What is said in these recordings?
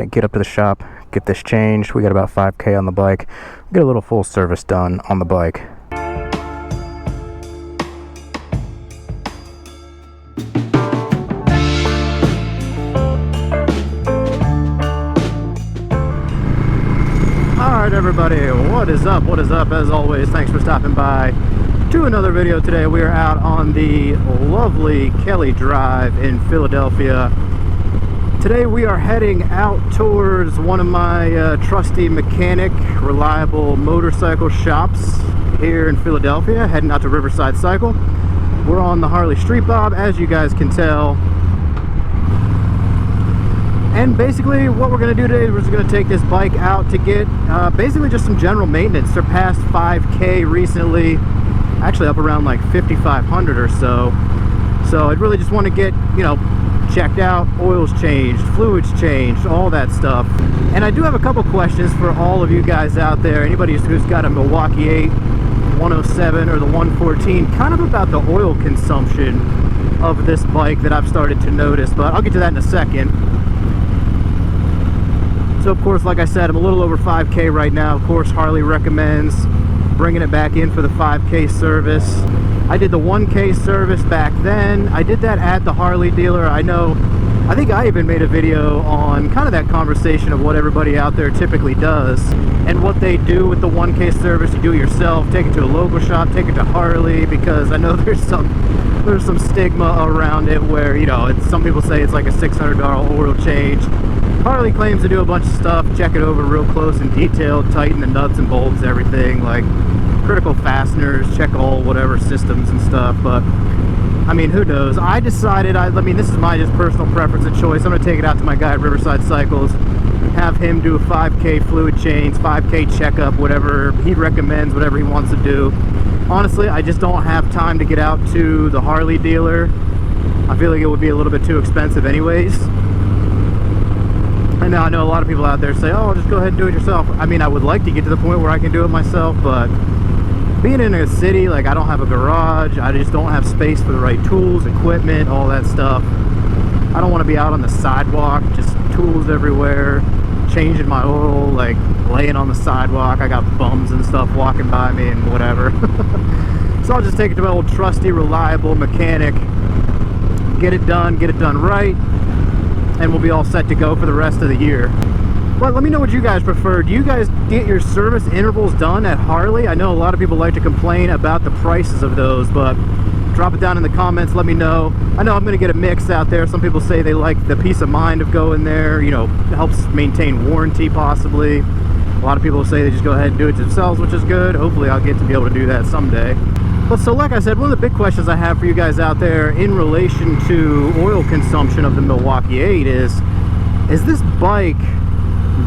Get up to the shop, get this changed. We got about 5K on the bike. Get a little full service done on the bike. Alright everybody, what is up? What is up? As always, thanks for stopping by to another video today. We are out on the lovely Kelly Drive in Philadelphia. Today we are heading out towards one of my trusty mechanic, reliable motorcycle shops here in Philadelphia, heading out to Riverside Cycle. We're on the Harley Street Bob, as you guys can tell. And basically what we're going to do today is we're just going to take this bike out to get basically just some general maintenance. Surpassed 5K recently, actually up around like 5,500 or so. So I really just want to get, you know, checked out, oils changed, fluids changed, all that stuff. And I do have a couple questions for all of you guys out there, anybody who's got a Milwaukee 8, 107 or the 114, kind of about the oil consumption of this bike that I've started to notice, but I'll get to that in a second. So of course, like I said, I'm a little over 5K right now. Of course, Harley recommends bringing it back in for the 5K service. I did the 1K service back then. I did that at the Harley dealer. I think I even made a video on kind of that conversation of what everybody out there typically does and what they do with the 1K service. You do it yourself, take it to a local shop, take it to Harley, because I know there's some stigma around it where, you know, some people say it's like a $600 oil change. Harley claims to do a bunch of stuff, check it over real close and detailed, tighten the nuts and bolts, everything, like critical fasteners, check all whatever systems and stuff. But I mean, who knows? I decided, I mean, this is my just personal preference and choice. I'm going to take it out to my guy at Riverside Cycles, have him do a 5K fluid change, 5K checkup, whatever he recommends, whatever he wants to do. Honestly, I just don't have time to get out to the Harley dealer. I feel like it would be a little bit too expensive anyways. And now I know a lot of people out there say, oh, just go ahead and do it yourself. I mean, I would like to get to the point where I can do it myself, but being in a city, like, I don't have a garage, I just don't have space for the right tools, equipment, all that stuff. I don't want to be out on the sidewalk, just tools everywhere, changing my oil, like laying on the sidewalk. I got bums and stuff walking by me and whatever. So I'll just take it to my old trusty, reliable mechanic, get it done right, and we'll be all set to go for the rest of the year. But let me know what you guys prefer. Do you guys get your service intervals done at Harley? I know a lot of people like to complain about the prices of those, but drop it down in the comments, let me know. I know I'm going to get a mix out there. Some people say they like the peace of mind of going there, you know, it helps maintain warranty possibly. A lot of people say they just go ahead and do it themselves, which is good. Hopefully I'll get to be able to do that someday. But so like I said, one of the big questions I have for you guys out there in relation to oil consumption of the Milwaukee 8 is this bike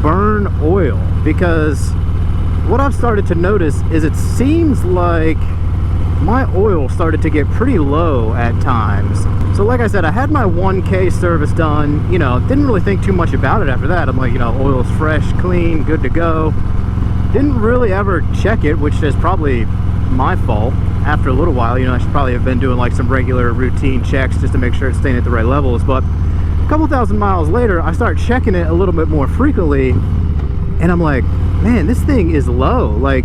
burn oil? Because what I've started to notice is it seems like my oil started to get pretty low at times. So like I said, I had my 1K service done, you know, didn't really think too much about it after that. I'm like, you know, oil's fresh, clean, good to go. Didn't really ever check it, which is probably my fault. After a little while, you know, I should probably have been doing like some regular routine checks just to make sure it's staying at the right levels. But a couple thousand miles later, I start checking it a little bit more frequently, and I'm like, man, this thing is low. Like,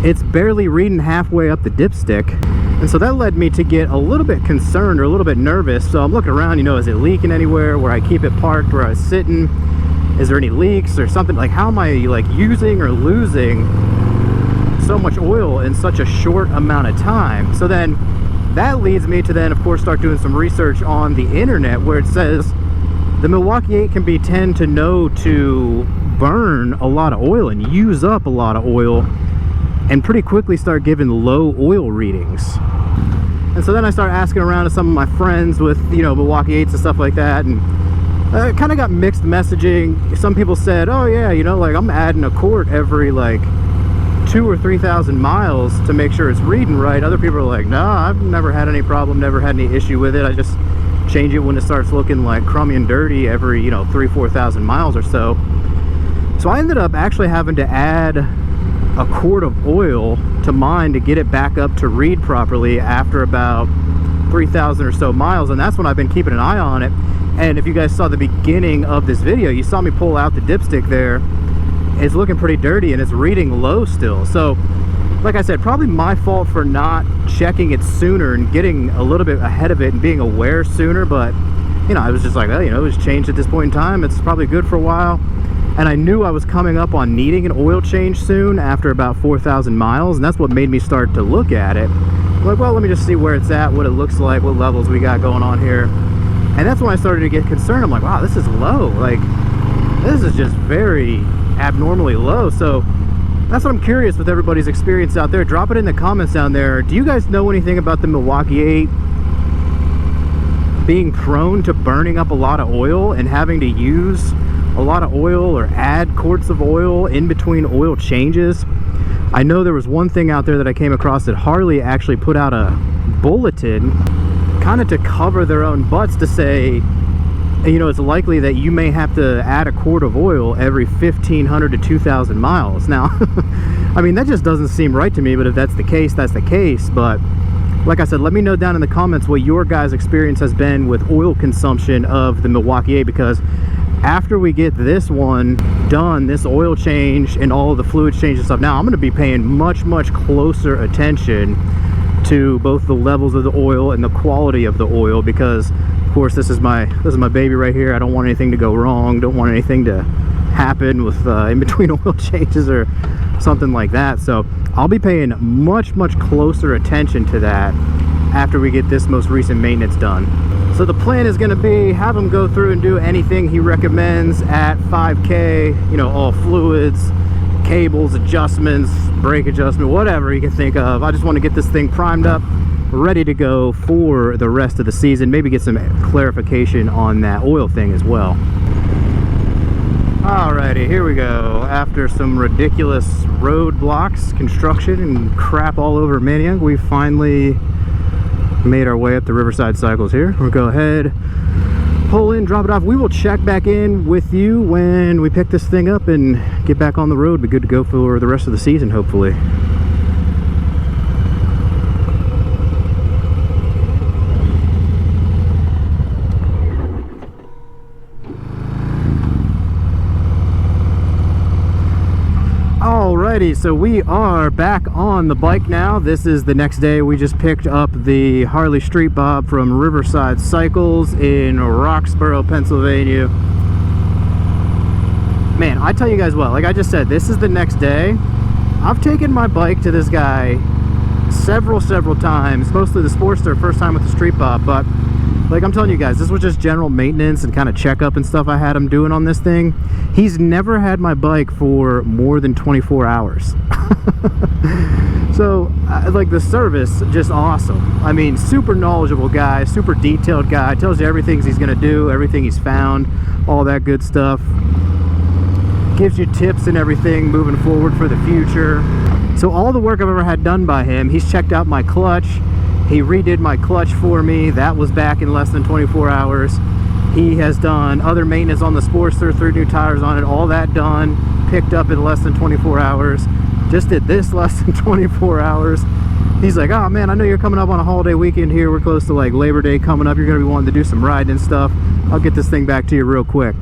it's barely reading halfway up the dipstick. And so that led me to get a little bit concerned or a little bit nervous. So I'm looking around, you know, is it leaking anywhere where I keep it parked, where I was sitting? Is there any leaks or something? Like, how am I like using or losing so much oil in such a short amount of time? So then that leads me to then, of course, start doing some research on the internet, where it says the Milwaukee 8 can be tend to know to burn a lot of oil and use up a lot of oil and pretty quickly start giving low oil readings. And so then I start asking around to some of my friends with, you know, Milwaukee 8s and stuff like that, and it kind of got mixed messaging. Some people said, oh yeah, you know, like I'm adding a quart every like 2,000 or 3,000 miles to make sure it's reading right. Other people are like, no, I've never had any problem, never had any issue with it. I just change it when it starts looking like crummy and dirty every, you know, 3,000 or 4,000 miles or so. So I ended up actually having to add a quart of oil to mine to get it back up to read properly after about 3,000 or so miles, and that's when I've been keeping an eye on it. And if you guys saw the beginning of this video, you saw me pull out the dipstick there. It's looking pretty dirty and it's reading low still. So like I said, probably my fault for not checking it sooner and getting a little bit ahead of it and being aware sooner. But you know, I was just like, oh, you know, it was changed at this point in time, it's probably good for a while. And I knew I was coming up on needing an oil change soon after about 4,000 miles, and that's what made me start to look at it. I'm like, well, let me just see where it's at, what it looks like, what levels we got going on here. And that's when I started to get concerned. I'm like, wow, this is low. Like, this is just very abnormally low. So that's what I'm curious with everybody's experience out there. Drop it in the comments down there. Do you guys know anything about the Milwaukee 8 being prone to burning up a lot of oil and having to use a lot of oil or add quarts of oil in between oil changes? I know there was one thing out there that I came across that Harley actually put out a bulletin kind of to cover their own butts to say, you know, it's likely that you may have to add a quart of oil every 1,500 to 2,000 miles. Now, I mean, that just doesn't seem right to me, but if that's the case, that's the case. But like I said, let me know down in the comments what your guys' experience has been with oil consumption of the Milwaukee 8, because after we get this one done, this oil change and all of the fluid change and stuff, now I'm going to be paying much closer attention to both the levels of the oil and the quality of the oil, because of course this is my baby right here. I don't want anything to go wrong, don't want anything to happen with in between oil changes or something like that. So I'll be paying much closer attention to that after we get this most recent maintenance done. So the plan is going to be have him go through and do anything he recommends at 5K, you know, all fluids, cables, adjustments, brake adjustment, whatever you can think of. I just want to get this thing primed up, ready to go for the rest of the season. Maybe get some clarification on that oil thing as well. Alrighty, here we go. After some ridiculous roadblocks, construction, and crap all over Maniac, we finally made our way up to Riverside Cycles here. We'll go ahead, pull in, drop it off. We will check back in with you when we pick this thing up and get back on the road. Be good to go for the rest of the season, hopefully. Alrighty, so we are back on the bike now. This is the next day. We just picked up the Harley Street Bob from Riverside Cycles in Roxborough, Pennsylvania. Man, I tell you guys what, like I just said, this is the next day. I've taken my bike to this guy several times, mostly the Sportster, first time with the Street Bob, but like I'm telling you guys, this was just general maintenance and kind of checkup and stuff I had him doing on this thing. He's never had my bike for more than 24 hours. So, like, the service, just awesome. I mean, super knowledgeable guy, super detailed guy, tells you everything he's gonna do, everything he's found, all that good stuff. Gives you tips and everything moving forward for the future. So all the work I've ever had done by him, he's checked out my clutch. He redid my clutch for me. That was back in less than 24 hours. He has done other maintenance on the Sportster, 3 new tires on it, all that done, picked up in less than 24 hours. Just did this less than 24 hours. He's like, oh man, I know you're coming up on a holiday weekend here. We're close to like Labor Day coming up. You're gonna be wanting to do some riding and stuff. I'll get this thing back to you real quick.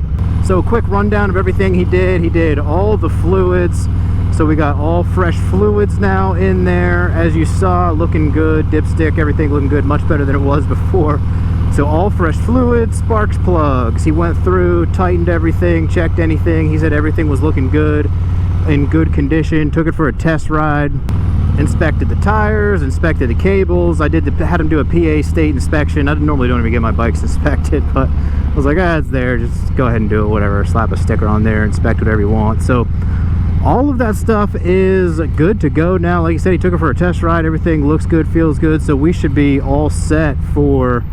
So a quick rundown of everything he did. He did all the fluids. So we got all fresh fluids now in there. As you saw, looking good, dipstick, everything looking good, much better than it was before. So all fresh fluids, sparks plugs. He went through, tightened everything, checked anything. He said everything was looking good, in good condition. Took it for a test ride, inspected the tires, inspected the cables. I had him do a PA state inspection. I normally don't even get my bikes inspected, but I was like, ah, it's there, just go ahead and do it, whatever. Slap a sticker on there, inspect whatever you want. So all of that stuff is good to go now. Like I said, he took it for a test ride. Everything looks good, feels good. So we should be all set for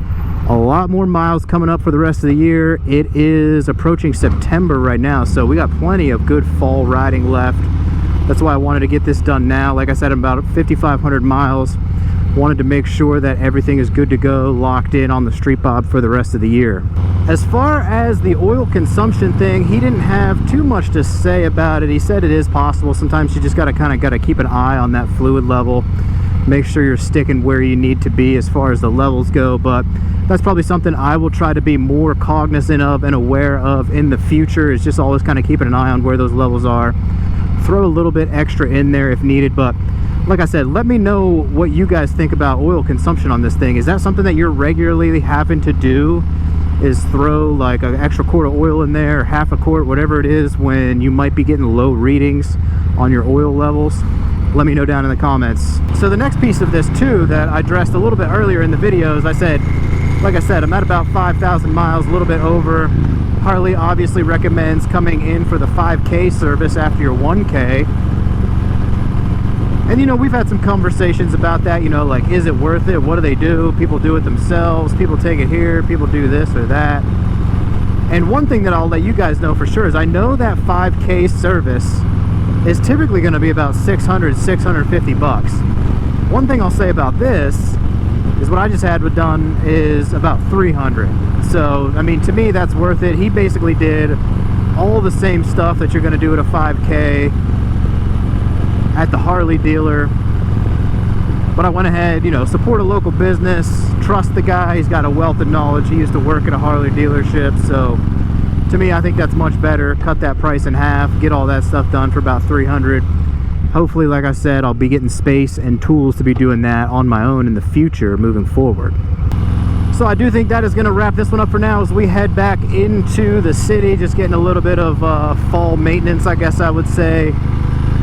a lot more miles coming up for the rest of the year. It is approaching September right now, so we got plenty of good fall riding left. That's why I wanted to get this done now. Like I said, I'm about 5,500 miles. Wanted to make sure that everything is good to go, locked in on the Street Bob for the rest of the year. As far as the oil consumption thing, he didn't have too much to say about it. He said it is possible. Sometimes you just gotta keep an eye on that fluid level. make sure you're sticking where you need to be as far as the levels go. But that's probably something I will try to be more cognizant of and aware of in the future, is just always kind of keeping an eye on where those levels are. Throw a little bit extra in there if needed. But like I said, let me know what you guys think about oil consumption on this thing. Is that something that you're regularly having to do, is throw like an extra quart of oil in there, or half a quart, whatever it is, when you might be getting low readings on your oil levels? Let me know down in the comments. So the next piece of this too that I addressed a little bit earlier in the videos, I said, like I said, I'm at about 5,000 miles, a little bit over. Harley obviously recommends coming in for the 5K service after your 1K. And you know, we've had some conversations about that, you know, like, is it worth it? What do they do? People do it themselves, people take it here, people do this or that. And one thing that I'll let you guys know for sure is I know that 5K service is typically going to be about 600, 650 bucks. One thing I'll say about this is what I just had done is about 300. So, I mean, to me, that's worth it. He basically did all the same stuff that you're going to do at a 5K at the Harley dealer. But I went ahead, you know, support a local business, trust the guy. He's got a wealth of knowledge. He used to work at a Harley dealership. So to me, I think that's much better. Cut that price in half, get all that stuff done for about 300. Hopefully, like I said, I'll be getting space and tools to be doing that on my own in the future moving forward. So I do think that is going to wrap this one up for now as we head back into the city. Just getting a little bit of fall maintenance, I guess I would say,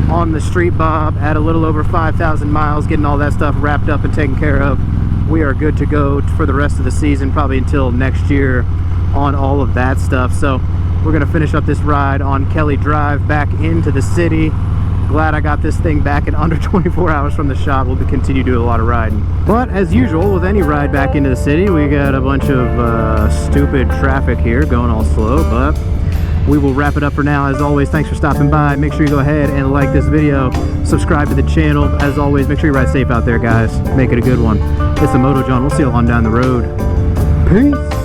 on the Street Bob at a little over 5,000 miles, getting all that stuff wrapped up and taken care of. We are good to go for the rest of the season, probably until next year on all of that stuff. So we're going to finish up this ride on Kelly Drive back into the city. Glad I got this thing back in under 24 hours from the shop. We'll continue doing a lot of riding. But as usual with any ride back into the city, we got a bunch of stupid traffic here going all slow, but we will wrap it up for now. As always, thanks for stopping by. Make sure you go ahead and like this video, subscribe to the channel. As always, make sure you ride safe out there, guys. Make it a good one. It's the Moto John. We'll see you on down the road. Peace.